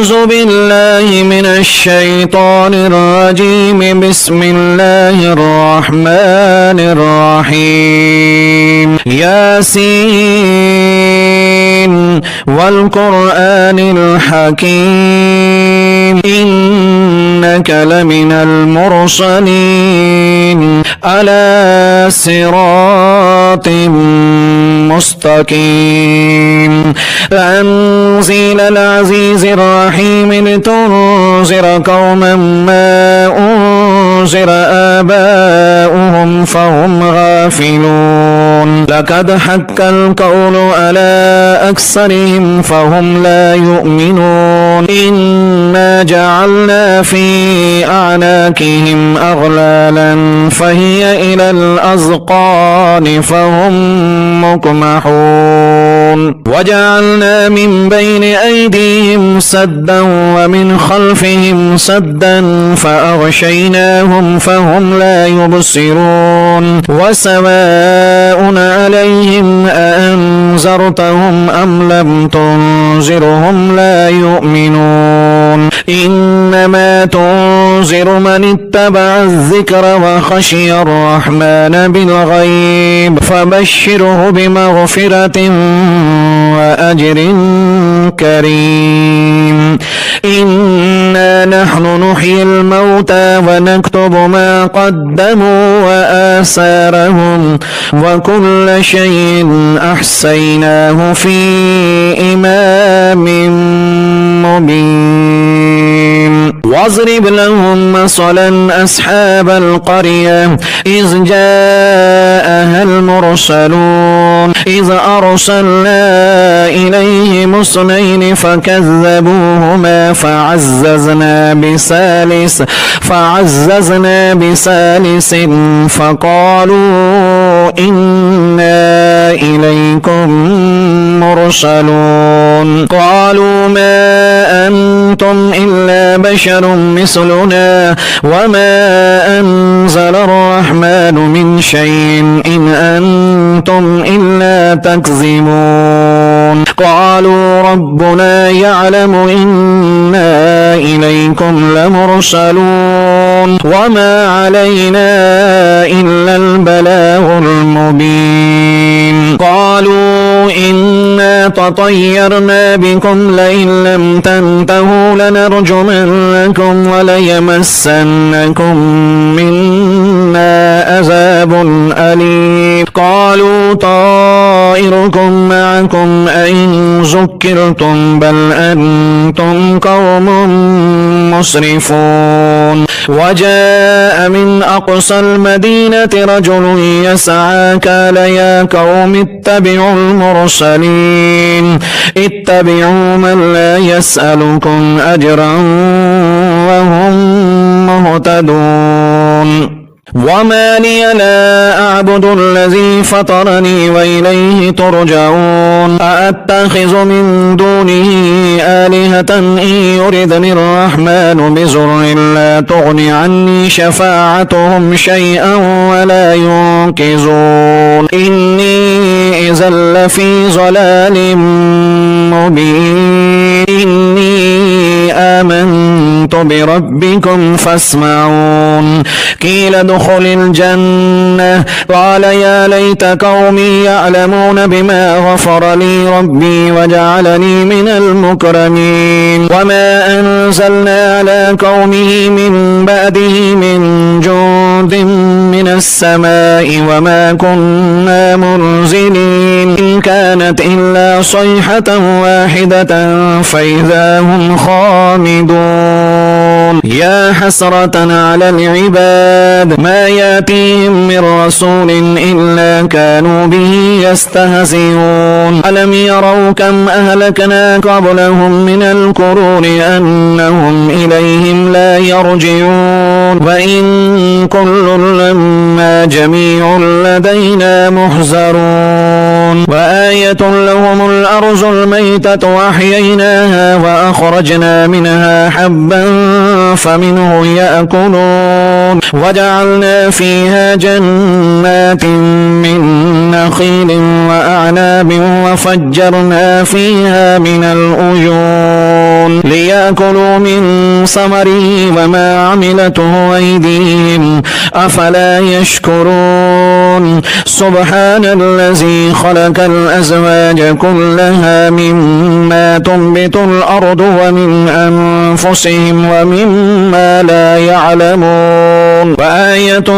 أعوذ بالله من الشيطان الرجيم. بسم الله الرحمن الرحيم. ياسين والقرآن الحكيم إنك لمن المرسلين على صراط مستقيم. تنزيل العزيز الرحيم لتنذر قوما ما أنذر آباؤهم فهم غافلون. لقد حق القول على أكثرهم فهم لا يؤمنون. إنا جعلنا في أعناقهم أغلالا فهي إلى الأذقان فهم مقمحون. وجعلنا من بين أيديهم سدا ومن خلفهم سدا فأغشيناهم فهم لا يبصرون. وسواء عليهم أأنذرتهم أم لم تنذرهم لا يؤمنون. إنما تنذر من اتبع الذكر وخشي الرحمن بالغيب فبشره بمغفرة وأجر كريم. إنا نحن نحيي الموتى ونكتب ما قدموا وآثارهم وكل شيء أحصيناه في إمام مبين. واضرب لهم مثلا أصحاب القرية إذ جاءها المرسلون إذ أرسلنا إليهم اثنين فكذبوهما فعززنا بثالث فقالوا إنا إليكم مرسلون. قالوا ما أنتم إلا بشر مثلنا وما أنزل الرحمن من شيء إن أنتم إلا تكذبون. قالوا ربنا يعلم إنا إليكم لمرسلون وما علينا إلا البلاغ المبين. قالوا إنا تطيرنا بكم لئن لم تنتهوا لنرجمنكم وليمسنكم منا عذاب أليم. قالوا طائركم معكم أئن ذكرتم بل أنتم قوم مسرفون. وجاء من أقصى المدينة رجل يسعى قال يا قوم اتبعوا المرسلين اتبعوا من لا يسألكم أجرا وهم مهتدون. وما لي لا أعبد الذي فطرني وإليه ترجعون. أأتخذ من دونه آلهة إن يردني الرحمن بضر لا تغن عني شفاعتهم شيئا ولا ينقذون. إني إذا لفي ضلال مبين. إني آمنت بربكم فاسمعون. قيل ادخل الجنة قال يا ليت قومي يعلمون بما غفر لي ربي وجعلني من المكرمين. وما أنزلنا على قومه من بعده من جند من السماء وما كنا منزلين. إن كانت إلا صيحة واحدة فإذا هم خامدون. يا حسرة على العباد ما يأتيهم من رسول إلا كانوا به يستهزئون. ألم يروا كم أهلكنا قبلهم من القرون أنهم إليهم لا يرجعون. وإن كل لما جميع لدينا محذرون. وآية لهم الأرض الميتة وأحييناها وأخرجنا منها حبا فمنه يأكلون وجعلنا فيها جنات من نخيل وأعناب وفجرنا فيها من العيون ليأكلوا من ثمره وما عملته أيديهم أفلا يشكرون سبحان الذي خلق الأزواج كلها مما تنبت الأرض ومن أنفسهم ومما لا يعلمون وآية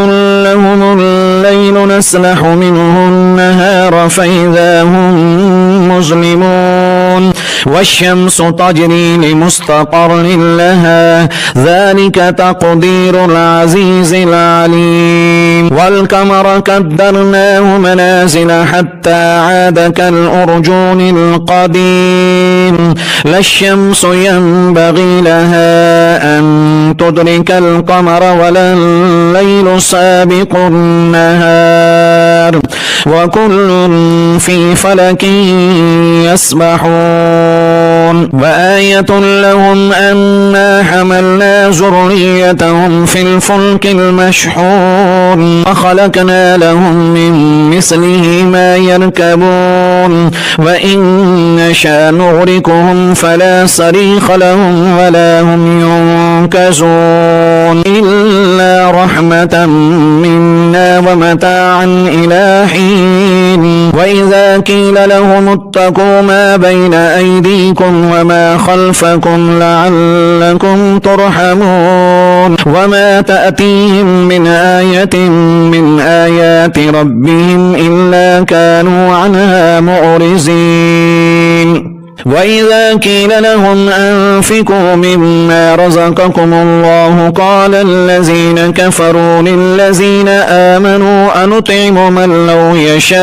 لهم الليل نسلح منه النهار فإذا هم مظلمون والشمس تجري لمستقر لها ذلك تقدير العزيز العليم والقمر قدرناه منازل حتى عاد كالأرجون القديم لا الشمس ينبغي لها أن تدرك القمر ولا الليل سابق النهار وكل في فلك يسبحون وآية لهم أنا حملنا ذريتهم في الفلك المشحون وخلقنا لهم من مثله ما يركبون وإن نشاء نغرقهم فلا صريخ لهم ولا هم ينقذون إلا رحمة منا ومتاعا إلى حين وإذا قيل لهم اتقوا ما بين أيديكم وما خلفكم لعلكم ترحمون وما تأتيهم من آية من آيات ربهم إلا كانوا عنها معرضين وإذا قيل لهم أنفقوا مما رزقكم الله قال الذين كفروا للذين آمنوا أنطعم من لو يشاء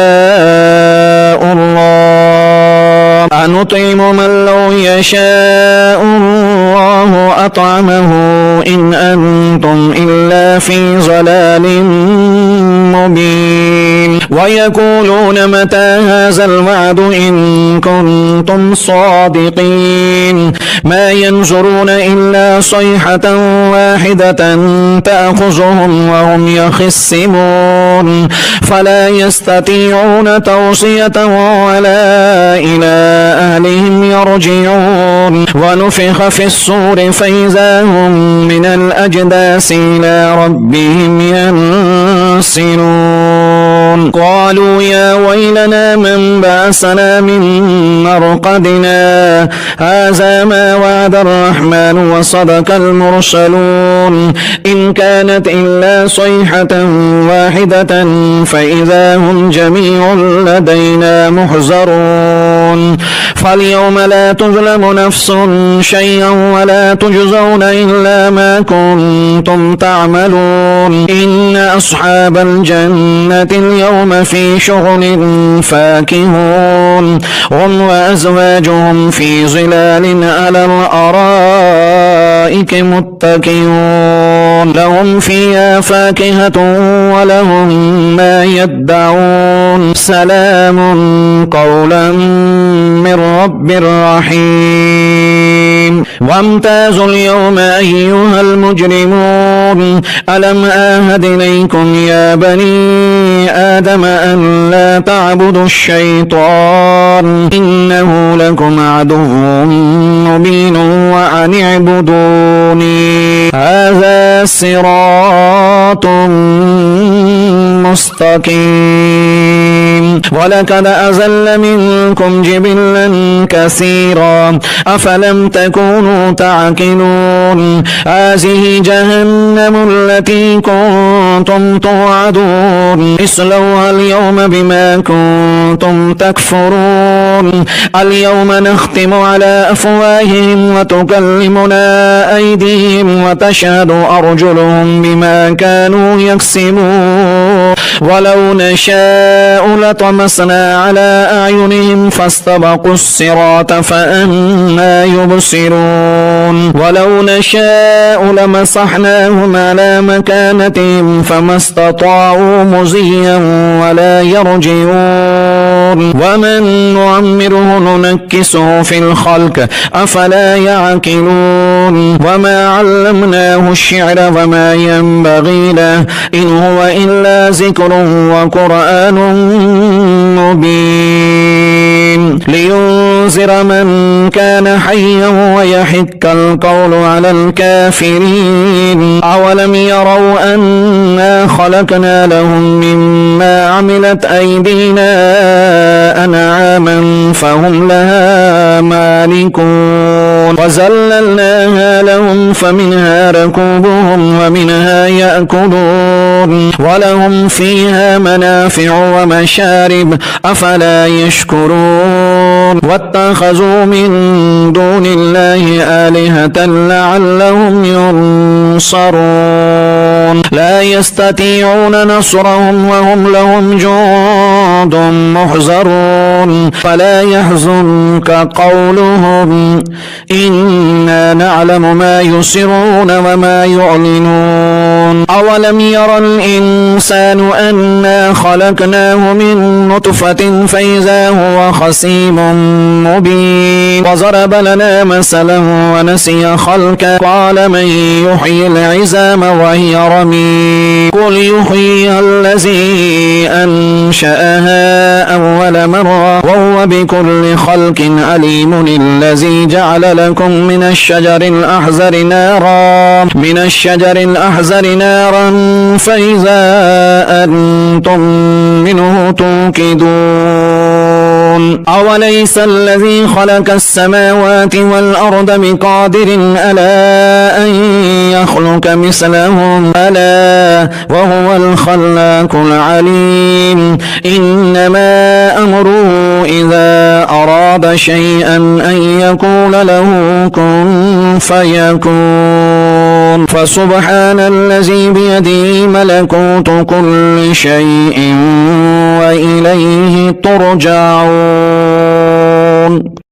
الله أطعمه إن أنتم إلا في ضلال مبين ويقولون متى هذا الوعد إن كنتم صادقين ما ينظرون إلا صيحة واحدة تأخذهم وهم يخصمون فلا يستطيعون توصية ولا إلى أهلهم يرجعون ونفخ في الصور فإذا هم من الأجداث إلى ربهم ينسلون قالوا يا ويلنا من بعثنا من مرقدنا هذا ما وعد الرحمن وصدق المرسلون إن كانت إلا صيحة واحدة فإذا هم جميع لدينا محضرون فاليوم لا تظلم نفس شيئا ولا تجزون إلا ما كنتم تعملون إن أصحاب الجنة اليوم في شغل فاكهون هم وأزواجهم في ظلال على الأرائك متكئون لهم فيها فاكهة ولهم ما يدعون سلام قولا من رب رحيم وامتازوا اليوم أيها المجرمون ألم آهد إليكم يا بني آدم أن لا تعبدوا الشيطان إنه لكم عدو مبين وأن اعبدوني هذا صراط مستقيم ولقد أزل منكم جبلا كثيرا أفلم تكونوا تعقلون هذه جهنم التي كنتم توعدون اصلوها اليوم بما كنتم تكفرون اليوم نختم على أفواههم وتكلمنا أيديهم وتشهد أرجلهم بما كانوا يكسبون ولو نشاء لطمسنا على أعينهم فاستبقوا الصراط فأنى يبصرون ولو نشاء لمسحناهم على مكانتهم فما استطاعوا مزيا ولا يرجعون ومن نعمره ننكسه في الخلق أفلا يعقلون وما علمناه الشعر وما ينبغي له إن هو إلا ذكر وقرآن مبين لينذر من كان حيا ويحق القول على الكافرين أولم يروا أنا خلقنا لهم مما عملت أيدينا أنعاما فهم لها مالكون وزللناها لهم فمنها ركوبهم ومنها يأكلون ولهم فيها منافع ومشارب أفلا يشكرون واتخذوا من دون الله آلهة لعلهم ينصرون لا يستطيعون نصرهم وهم لهم جند محضرون فلا يحزنك قولهم إنا نعلم ما يسرون وما يعلنون أولم ير الإنسان أنا خلقناه من نطفة فإذا هو خصيم مبين وضرب لنا مثلا ونسي خلقه قال من يحيي العظام وهي رميم قل يحييها الذي أنشأها أول مرة وهو بكل خلق عليم الذي جعل لكم من الشجر الأحزر نارا فإذا أنتم منه توقدون أوليس الذي خلق السماوات والأرض بقادر ألا أن يخلق مثلهم ألا وهو الخلاق العليم إنما أمره إذا أراد شيئا أن يقول له كن فيكون فسبحان الذي بيده ملكوت كل شيء وإليه ترجعون.